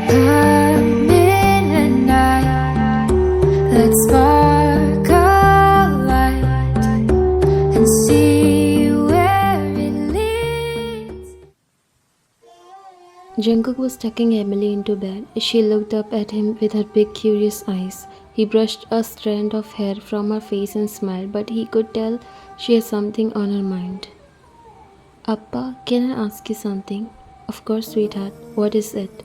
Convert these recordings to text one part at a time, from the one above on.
Come in at night, let's spark a light and see where it leads. Jungkook was tucking Emily into bed. She looked up at him with her big curious eyes. He brushed a strand of hair from her face and smiled, but he could tell she had something on her mind. Appa, can I ask you something? Of course, sweetheart. What is it?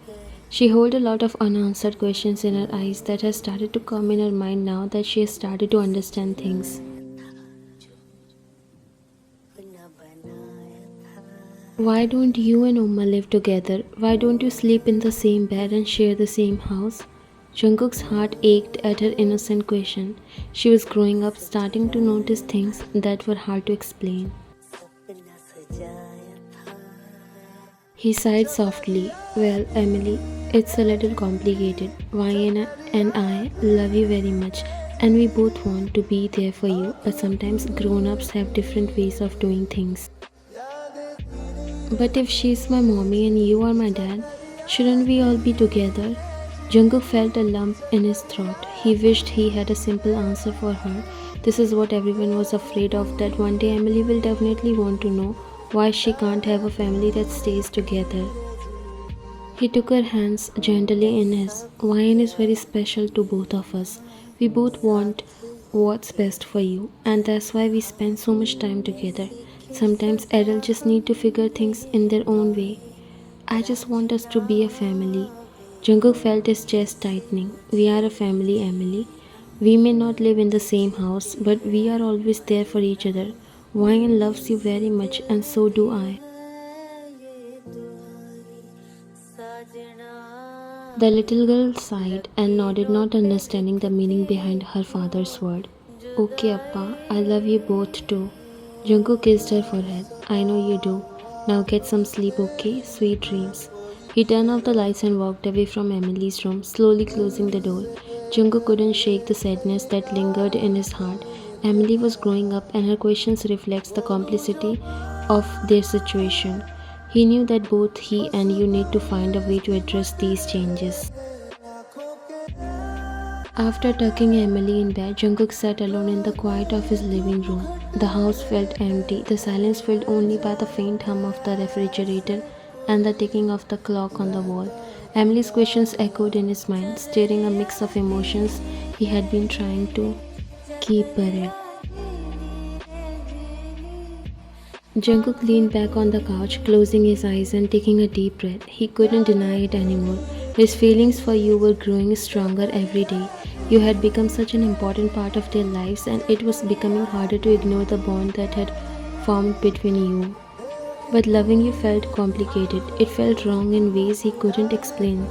She held a lot of unanswered questions in her eyes that had started to come in her mind now that she has started to understand things. Why don't you and Uma live together? Why don't you sleep in the same bed and share the same house? Jungkook's heart ached at her innocent question. She was growing up, starting to notice things that were hard to explain. He sighed softly. Well, Emily, it's a little complicated. Vienna and I love you very much, and we both want to be there for you, but sometimes grown-ups have different ways of doing things. But if she's my mommy and you are my dad, shouldn't we all be together? Jungkook felt a lump in his throat. He wished he had a simple answer for her. This is what everyone was afraid of, that one day Emily will definitely want to know why she can't have a family that stays together. He took her hands gently in his. Wine is very special to both of us. We both want what's best for you, and that's why we spend so much time together. Sometimes adults just need to figure things in their own way. I just want us to be a family. Jungkook felt his chest tightening. We are a family, Emily. We may not live in the same house, but we are always there for each other. Wine loves you very much, and so do I. The little girl sighed and nodded, not understanding the meaning behind her father's word. Okay, Appa, I love you both too. Jungkook kissed her forehead. I know you do. Now get some sleep, okay? Sweet dreams. He turned off the lights and walked away from Emily's room, slowly closing the door. Jungkook couldn't shake the sadness that lingered in his heart. Emily was growing up, and her questions reflects the complexity of their situation. He knew that both he and you need to find a way to address these changes. After tucking Emily in bed, Jungkook sat alone in the quiet of his living room. The house felt empty, the silence filled only by the faint hum of the refrigerator and the ticking of the clock on the wall. Emily's questions echoed in his mind, stirring a mix of emotions he had been trying to keep buried. Jungkook leaned back on the couch, closing his eyes and taking a deep breath. He couldn't deny it anymore. His feelings for you were growing stronger every day. You had become such an important part of their lives, and it was becoming harder to ignore the bond that had formed between you. But loving you felt complicated. It felt wrong in ways he couldn't explain.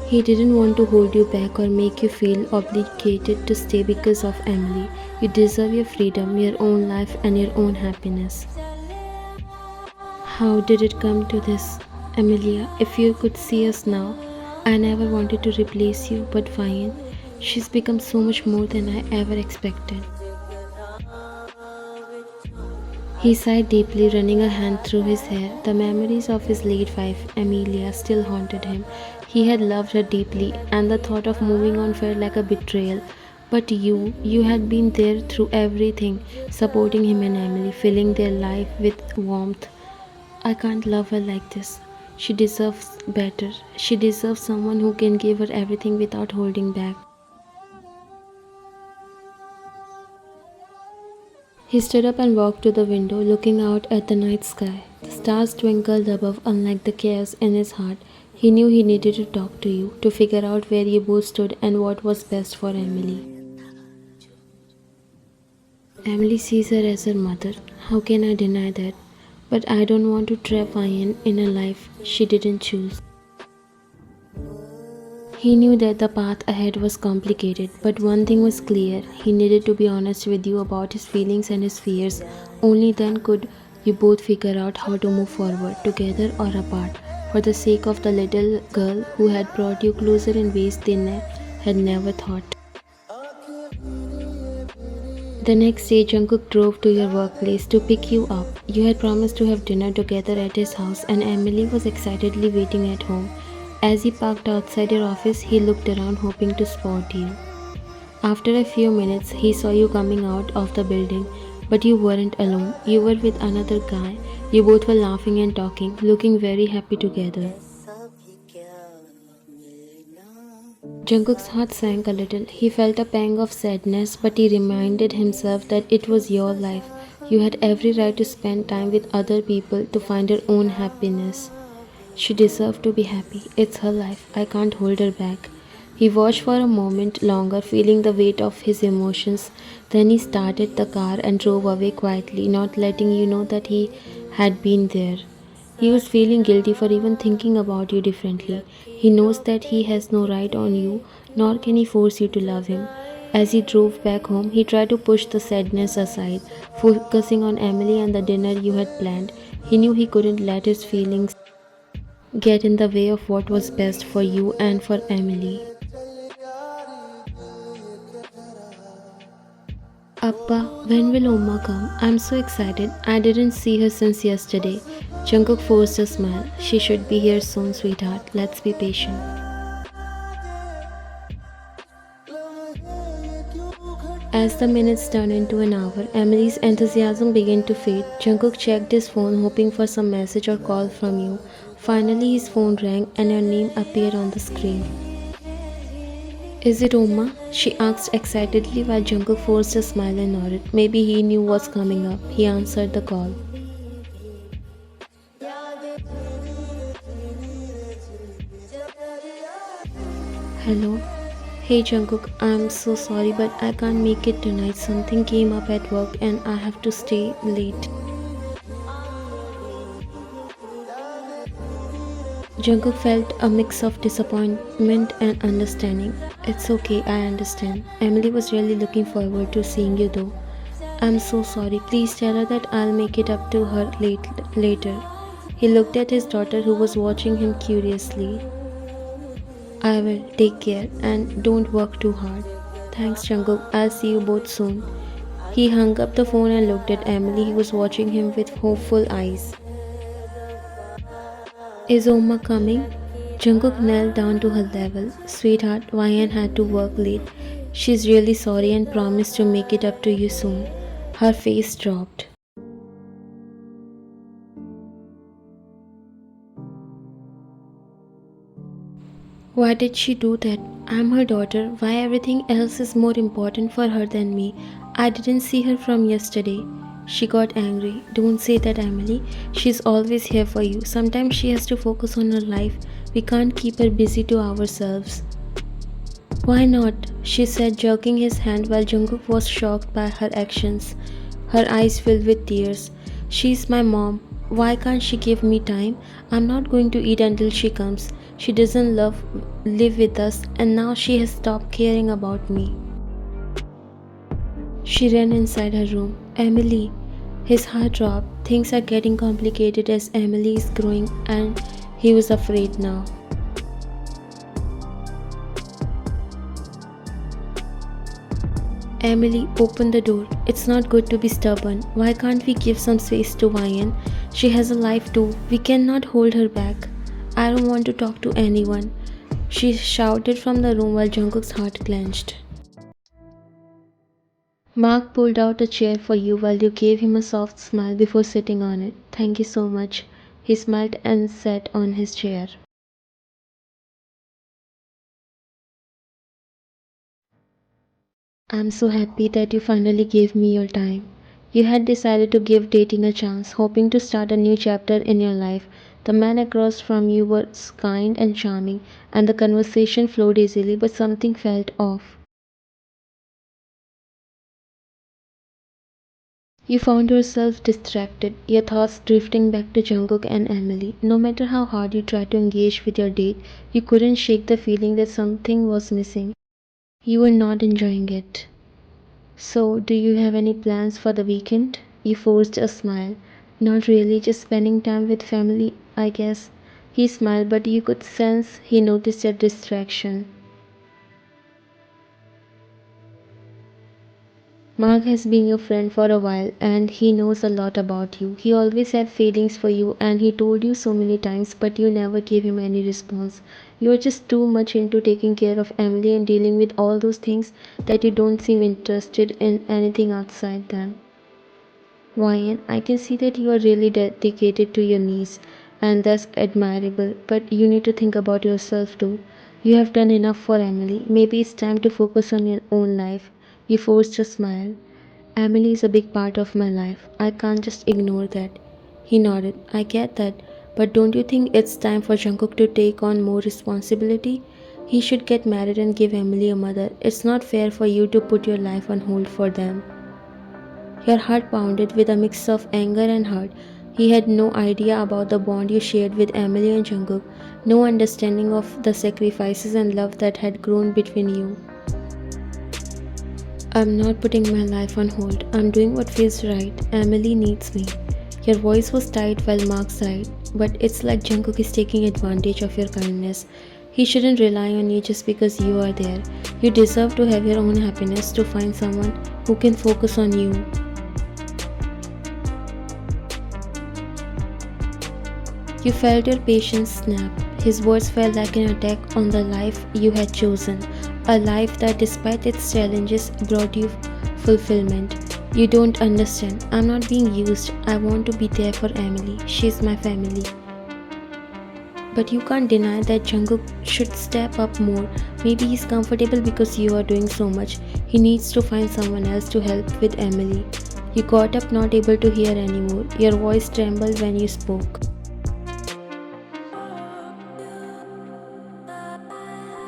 He didn't want to hold you back or make you feel obligated to stay because of Emily. You deserve your freedom, your own life, and your own happiness. How did it come to this? Emilia, if you could see us now, I never wanted to replace you, but Vian, she's become so much more than I ever expected. He sighed deeply, running a hand through his hair. The memories of his late wife, Amelia, still haunted him. He had loved her deeply, and the thought of moving on felt like a betrayal. But you had been there through everything, supporting him and Emily, filling their life with warmth. I can't love her like this. She deserves better. She deserves someone who can give her everything without holding back. He stood up and walked to the window, looking out at the night sky. The stars twinkled above, unlike the chaos in his heart. He knew he needed to talk to you, to figure out where you both stood and what was best for Emily. Emily sees her as her mother. How can I deny that? But I don't want to trap Ian in a life she didn't choose. He knew that the path ahead was complicated, but one thing was clear. He needed to be honest with you about his feelings and his fears. Only then could you both figure out how to move forward, together or apart, for the sake of the little girl who had brought you closer in ways they had never thought. The next day, Jungkook drove to your workplace to pick you up. You had promised to have dinner together at his house, and Emily was excitedly waiting at home. As he parked outside your office, he looked around hoping to spot you. After a few minutes, he saw you coming out of the building, but you weren't alone. You were with another guy. You both were laughing and talking, looking very happy together. Jungkook's heart sank a little. He felt a pang of sadness, but he reminded himself that it was your life. You had every right to spend time with other people to find your own happiness. She deserved to be happy. It's her life. I can't hold her back. He watched for a moment longer, feeling the weight of his emotions. Then he started the car and drove away quietly, not letting you know that he had been there. He was feeling guilty for even thinking about you differently. He knows that he has no right on you, nor can he force you to love him. As he drove back home, he tried to push the sadness aside, focusing on Emily and the dinner you had planned. He knew he couldn't let his feelings get in the way of what was best for you and for Emily. Appa, when will Oma come? I'm so excited. I didn't see her since yesterday. Jungkook forced a smile. She should be here soon, sweetheart. Let's be patient. As the minutes turned into an hour, Emily's enthusiasm began to fade. Jungkook checked his phone, hoping for some message or call from you. Finally, his phone rang and your name appeared on the screen. Is it Oma? She asked excitedly while Jungkook forced a smile and nodded. Maybe he knew what's coming up. He answered the call. Hello? Hey Jungkook, I'm so sorry but I can't make it tonight. Something came up at work and I have to stay late. Jungkook felt a mix of disappointment and understanding. It's okay, I understand. Emily was really looking forward to seeing you though. I'm so sorry. Please tell her that I'll make it up to her later. He looked at his daughter who was watching him curiously. I will. Take care and don't work too hard. Thanks, Jungkook. I'll see you both soon. He hung up the phone and looked at Emily, who was watching him with hopeful eyes. Is Oma coming? Jungkook knelt down to her level. Sweetheart, Ryan had to work late. She's really sorry and promised to make it up to you soon. Her face dropped. Why did she do that? I'm her daughter. Why everything else is more important for her than me? I didn't see her from yesterday. She got angry. Don't say that, Emily. She's always here for you. Sometimes she has to focus on her life. We can't keep her busy to ourselves. Why not? She said, jerking his hand while Jungkook was shocked by her actions. Her eyes filled with tears. She's my mom. Why can't she give me time? I'm not going to eat until she comes. She doesn't live with us and now she has stopped caring about me. She ran inside her room. Emily. His heart dropped. Things are getting complicated as Emily is growing and he was afraid now. Emily, open the door. It's not good to be stubborn. Why can't we give some space to Ryan? She has a life too. We cannot hold her back. I don't want to talk to anyone. She shouted from the room while Jungkook's heart clenched. Mark pulled out a chair for you while you gave him a soft smile before sitting on it. Thank you so much. He smiled and sat on his chair. I'm so happy that you finally gave me your time. You had decided to give dating a chance, hoping to start a new chapter in your life. The man across from you was kind and charming, and the conversation flowed easily, but something felt off. You found yourself distracted, your thoughts drifting back to Jungkook and Emily. No matter how hard you tried to engage with your date, you couldn't shake the feeling that something was missing. You were not enjoying it. So, do you have any plans for the weekend? You forced a smile. Not really, just spending time with family, I guess. He smiled, but you could sense he noticed your distraction. Mark has been your friend for a while and he knows a lot about you. He always had feelings for you and he told you so many times, but you never gave him any response. You're just too much into taking care of Emily and dealing with all those things that you don't seem interested in anything outside them. Ryan, I can see that you are really dedicated to your niece, and that's admirable, but you need to think about yourself too. You have done enough for Emily. Maybe it's time to focus on your own life. You forced a smile. Emily is a big part of my life. I can't just ignore that. He nodded. I get that, but don't you think it's time for Jungkook to take on more responsibility? He should get married and give Emily a mother. It's not fair for you to put your life on hold for them. Her heart pounded with a mix of anger and hurt. He had no idea about the bond you shared with Emily and Jungkook, no understanding of the sacrifices and love that had grown between you. I'm not putting my life on hold. I'm doing what feels right. Emily needs me. Your voice was tight while Mark sighed, but it's like Jungkook is taking advantage of your kindness. He shouldn't rely on you just because you are there. You deserve to have your own happiness, to find someone who can focus on you. You felt your patience snap. His words felt like an attack on the life you had chosen, a life that, despite its challenges, brought you fulfillment. You don't understand. I'm not being used. I want to be there for Emily. She's my family. But you can't deny that Jungkook should step up more. Maybe he's comfortable because you are doing so much. He needs to find someone else to help with Emily. You got up, not able to hear anymore. Your voice trembled when you spoke.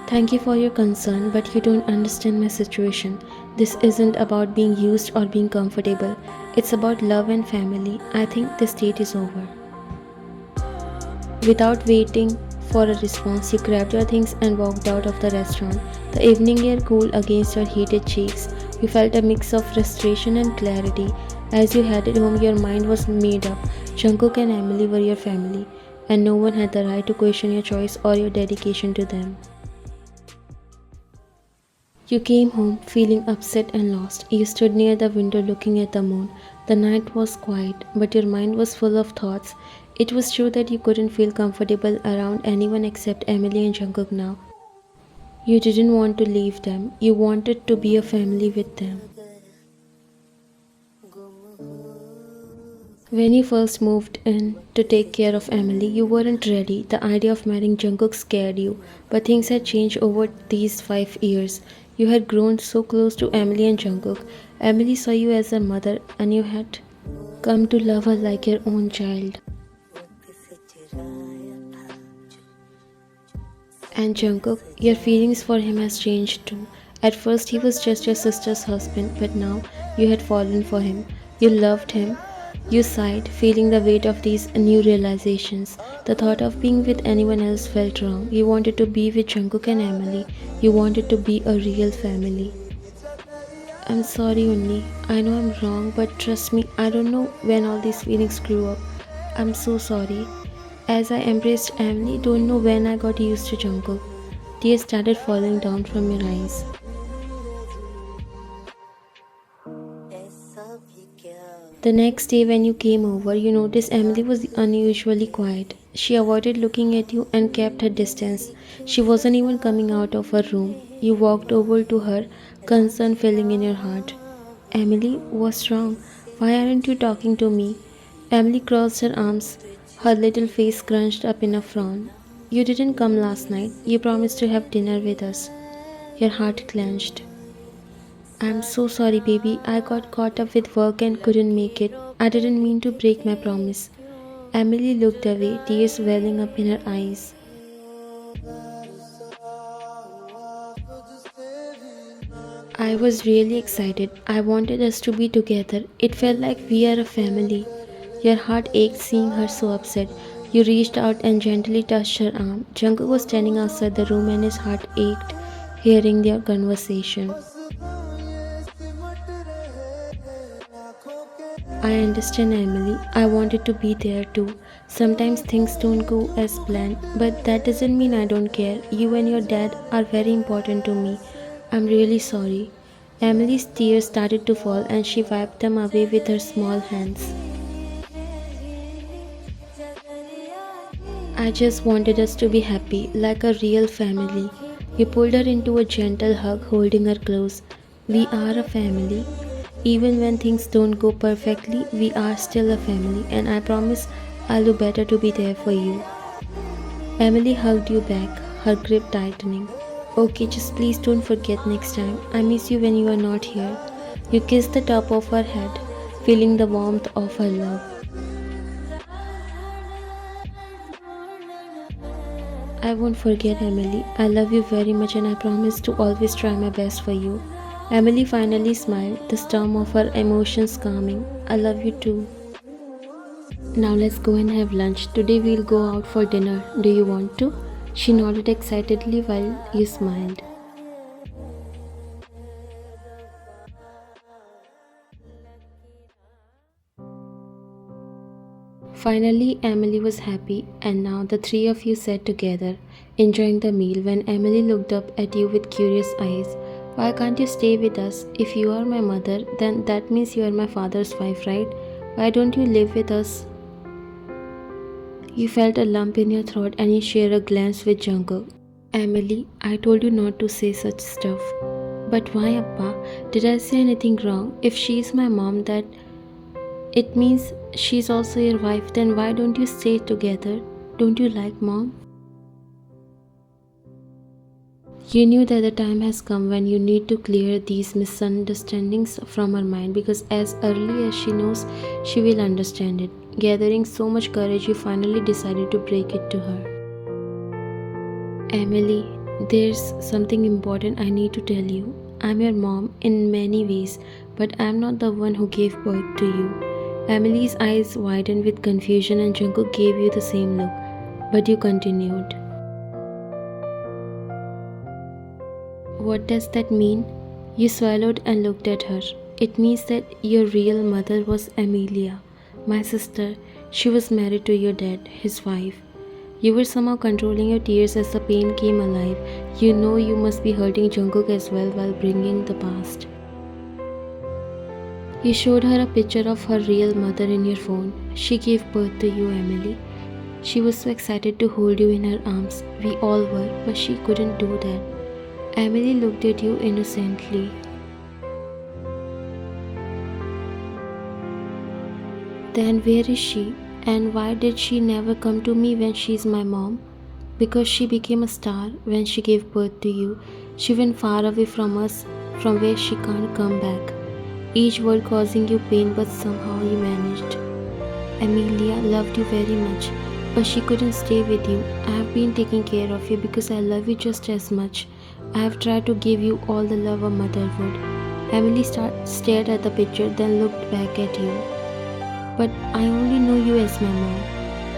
Thank you for your concern, but you don't understand my situation. This isn't about being used or being comfortable. It's about love and family. I think this date is over. Without waiting for a response, you grabbed your things and walked out of the restaurant. The evening air cooled against your heated cheeks. You felt a mix of frustration and clarity. As you headed home, your mind was made up. Jungkook and Emily were your family, and no one had the right to question your choice or your dedication to them. You came home feeling upset and lost. You stood near the window looking at the moon. The night was quiet, but your mind was full of thoughts. It was true that you couldn't feel comfortable around anyone except Emily and Jungkook now. You didn't want to leave them. You wanted to be a family with them. When you first moved in to take care of Emily, you weren't ready. The idea of marrying Jungkook scared you, but things had changed over these 5 years. You had grown so close to Emily and Jungkook. Emily saw you as a mother, and you had come to love her like your own child. And Jungkook, your feelings for him has changed too. At first he was just your sister's husband, but now you had fallen for him. You loved him. You sighed, feeling the weight of these new realizations. The thought of being with anyone else felt wrong. You wanted to be with Jungkook and Emily. You wanted to be a real family. I'm sorry only. I know I'm wrong, but trust me, I don't know when all these feelings grew up. I'm so sorry. As I embraced Emily, don't know when I got used to Jungkook. Tears started falling down from your eyes. The next day when you came over, you noticed Emily was unusually quiet. She avoided looking at you and kept her distance. She wasn't even coming out of her room. You walked over to her, concern filling in your heart. Emily, what's wrong? Why aren't you talking to me? Emily crossed her arms, her little face scrunched up in a frown. You didn't come last night. You promised to have dinner with us. Your heart clenched. I'm so sorry, baby. I got caught up with work and couldn't make it. I didn't mean to break my promise. Emily looked away, tears welling up in her eyes. I was really excited. I wanted us to be together. It felt like we are a family. Your heart ached seeing her so upset. You reached out and gently touched her arm. Jungkook was standing outside the room and his heart ached hearing their conversation. I understand, Emily. I wanted to be there too. Sometimes things don't go as planned, but that doesn't mean I don't care. You and your dad are very important to me. I'm really sorry. Emily's tears started to fall and she wiped them away with her small hands. I just wanted us to be happy, like a real family. He pulled her into a gentle hug, holding her close. We are a family. Even when things don't go perfectly, we are still a family, and I promise I'll do better to be there for you. Emily hugged you back, her grip tightening. Okay, just please don't forget next time. I miss you when you are not here. You kissed the top of her head, feeling the warmth of her love. I won't forget, Emily. I love you very much and I promise to always try my best for you. Emily finally smiled, the storm of her emotions calming. I love you too. Now let's go and have lunch. Today we'll go out for dinner. Do you want to? She nodded excitedly while you smiled. Finally, Emily was happy, and now the three of you sat together, enjoying the meal when Emily looked up at you with curious eyes. Why can't you stay with us? If you are my mother, then that means you are my father's wife, right? Why don't you live with us? You felt a lump in your throat and you shared a glance with Jungkook. Emily, I told you not to say such stuff. But why, Appa? Did I say anything wrong? If she's my mom, that it means she's also your wife, then why don't you stay together? Don't you like mom? You knew that the time has come when you need to clear these misunderstandings from her mind because as early as she knows, she will understand it. Gathering so much courage, you finally decided to break it to her. Emily, there's something important I need to tell you. I'm your mom in many ways, but I'm not the one who gave birth to you. Emily's eyes widened with confusion and Jungkook gave you the same look, but you continued. What does that mean? You swallowed and looked at her. It means that your real mother was Amelia, my sister. She was married to your dad, his wife. You were somehow controlling your tears as the pain came alive. You know you must be hurting Jungkook as well while bringing the past. You showed her a picture of her real mother in your phone. She gave birth to you, Emily. She was so excited to hold you in her arms. We all were, but she couldn't do that. Emily looked at you innocently. Then where is she? And why did she never come to me when she's my mom? Because she became a star when she gave birth to you. She went far away from us, from where she can't come back. Each word causing you pain, but somehow you managed. Amelia loved you very much, but she couldn't stay with you. I have been taking care of you because I love you just as much. I have tried to give you all the love a mother would. Emily stared at the picture, then looked back at you. But I only know you as my mom.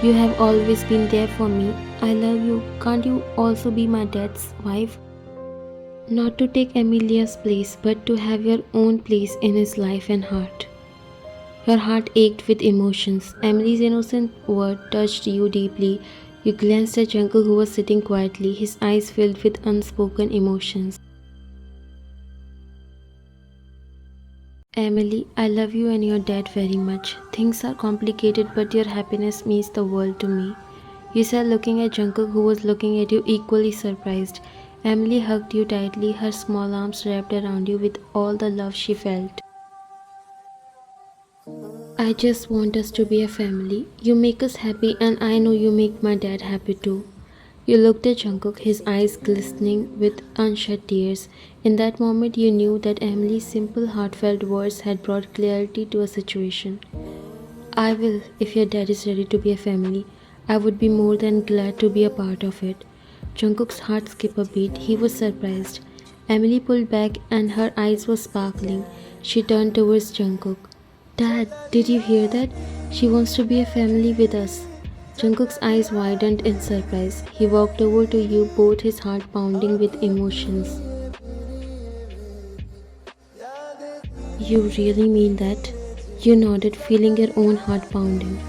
You have always been there for me. I love you. Can't you also be my dad's wife? Not to take Amelia's place, but to have your own place in his life and heart. Your heart ached with emotions. Emily's innocent word touched you deeply. You glanced at Jungkook who was sitting quietly, his eyes filled with unspoken emotions. Emily, I love you and your dad very much. Things are complicated, but your happiness means the world to me. You said, looking at Jungkook who was looking at you equally surprised. Emily hugged you tightly, her small arms wrapped around you with all the love she felt. I just want us to be a family. You make us happy and I know you make my dad happy too. You looked at Jungkook, his eyes glistening with unshed tears. In that moment you knew that Emily's simple heartfelt words had brought clarity to a situation. I will, if your dad is ready to be a family. I would be more than glad to be a part of it. Jungkook's heart skipped a beat. He was surprised. Emily pulled back and her eyes were sparkling. She turned towards Jungkook. Dad, did you hear that? She wants to be a family with us. Jungkook's eyes widened in surprise. He walked over to you, both his heart pounding with emotions. You really mean that? You nodded, feeling your own heart pounding.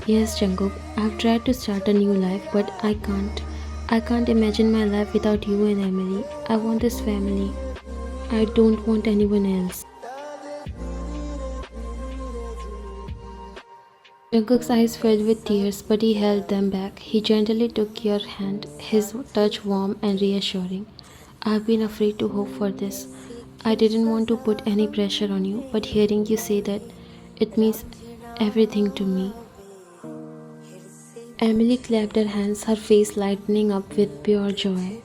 Yes, Jungkook, I've tried to start a new life, but I can't. I can't imagine my life without you and Emily. I want this family. I don't want anyone else. Jungkook's eyes filled with tears, but he held them back. He gently took your hand, his touch warm and reassuring. I've been afraid to hope for this. I didn't want to put any pressure on you, but hearing you say that, it means everything to me. Emily clapped her hands, her face lightening up with pure joy.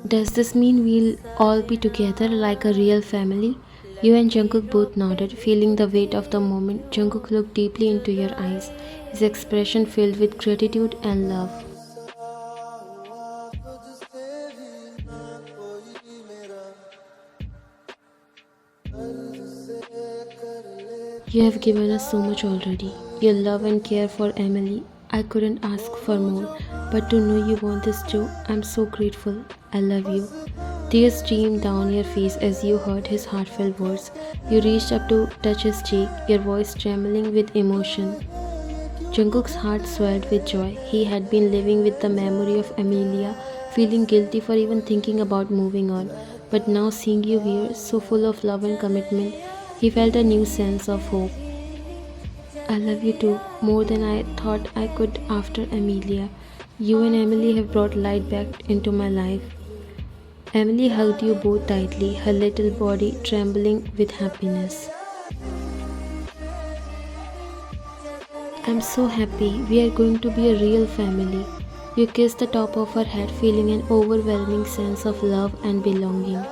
Does this mean we'll all be together like a real family? You and Jungkook both nodded, feeling the weight of the moment. Jungkook looked deeply into your eyes, his expression filled with gratitude and love. You have given us so much already. Your love and care for Emily. I couldn't ask for more, but to know you want this too, I'm so grateful. I love you. Tears streamed down your face as you heard his heartfelt words. You reached up to touch his cheek, your voice trembling with emotion. Jungkook's heart swelled with joy. He had been living with the memory of Amelia, feeling guilty for even thinking about moving on. But now seeing you here, so full of love and commitment, he felt a new sense of hope. I love you too, more than I thought I could after Amelia. You and Emily have brought light back into my life. Emily hugged you both tightly, her little body trembling with happiness. I'm so happy. We are going to be a real family. You kissed the top of her head, feeling an overwhelming sense of love and belonging.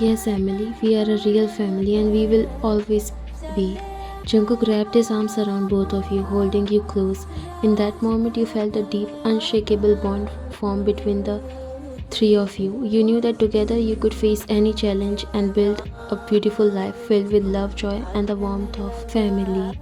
Yes, Emily, we are a real family and we will always be. Jungkook wrapped his arms around both of you, holding you close. In that moment, you felt a deep, unshakable bond form between the three of you. You knew that together you could face any challenge and build a beautiful life filled with love, joy, and the warmth of family.